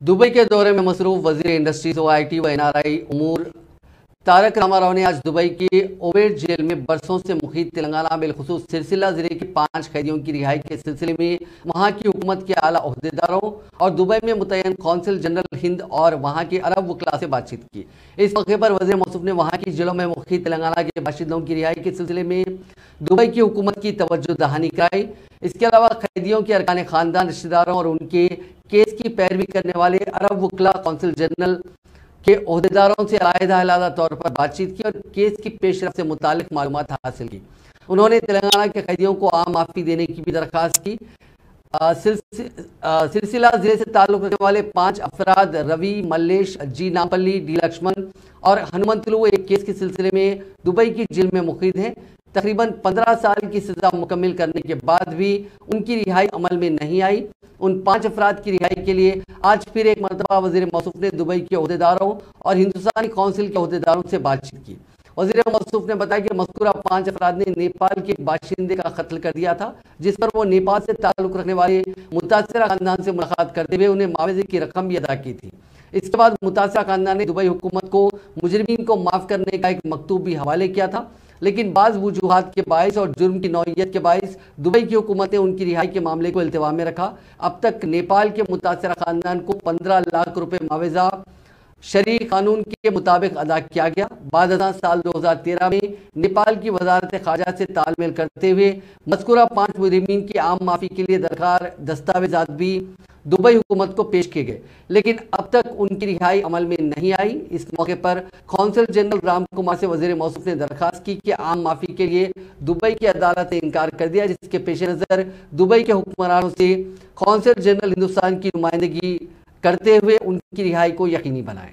Dubai के दौरे में मसरूफ वजीर इंडस्ट्रीज व आई टी व NRI उमूर तारक रामाराव ने आज दुबई की ओवेड जेल में बरसों से मुक़ीम तेलंगाना बिलखुसूस सिलसिला ज़िले के 5 कैदियों की रिहाई के सिलसिले में वहाँ की हुकूमत के आला ओहदेदारों और दुबई में मुतय्यन कौंसिल जनरल हिंद और वहाँ के अरब वकला से बातचीत की। इस मौके पर वज़ीर मौसूफ ने वहाँ की जेलों में मुक़ीम तेलंगाना के बाशिंदों की रिहाई के सिलसिले में दुबई की हुकूमत की तवज्जो दहानी कराई। इसके अलावा कैदियों के अरकान ख़ानदान, रिश्तेदारों और उनके केस की पैरवी करने वाले अरब वकला कौंसिल जनरल के ओहदेदारों से अलग तौर पर बातचीत की और केस की पेशरफ से मुतालिक मालूमात हासिल की। उन्होंने तेलंगाना के कैदियों को आम माफ़ी देने की भी दरख्वास्त की। सिलसिला जिले से ताल्लुक़ रखने वाले 5 अफराद रवि, मल्लेश, जी नापल्ली, डी लक्ष्मण और हनुमंतलू एक केस के सिलसिले में दुबई की जेल में मुक़ीद हैं। तकरीबन 15 साल की सज़ा मुकम्मिल करने के बाद भी उनकी रिहाई अमल में नहीं आई। उन 5 अफराद की रिहाई के लिए आज फिर एक मरतबा वज़ीर मौसूफ ने दुबई के ओहदेदारों और हिंदुस्तानी कौंसिल के ओहदेदारों से बातचीत की। वज़ीर मौसूफ ने बताया कि मज़कूरा 5 अफराद ने नेपाल के बाशिंदे का कत्ल कर दिया था, जिस पर वो नेपाल से ताल्लुक़ रखने वाले मुतासिरा खानदान से मुलाकात करते हुए उन्हें मुआवजे की रकम भी अदा की थी। इसके बाद मुतासिरा खानदान ने दुबई हुकूमत को मुजरिमीन को माफ़ करने का एक मकतूब भी हवाले किया था, लेकिन बाज़ वजूहात के बाइस और जुर्म की नौइयत के बाइस दुबई की हुकूमत ने उनकी रिहाई के मामले को इल्तिवा में रखा। अब तक नेपाल के मुतासिरा खानदान को 15 लाख रुपए मुआवजा शरई कानून के मुताबिक अदा किया गया। बाद साल 2013 में नेपाल की वजारत खारजा से तालमेल करते हुए मज़कूरा 5 मुजरिमीन की आम माफ़ी के लिए दरकार दस्तावेजात भी दुबई हुकूमत को पेश किए गए, लेकिन अब तक उनकी रिहाई अमल में नहीं आई। इस मौके पर कौंसिल जनरल राम कुमार से वज़ीर मौसूफ ने दरख्वास्त की कि आम माफ़ी के लिए दुबई की अदालत ने इनकार कर दिया, जिसके पेश नज़र दुबई के हुक्मरानों से कौंसिल जनरल हिंदुस्तान की नुमाइंदगी करते हुए उनकी रिहाई को यकीनी बनाएं।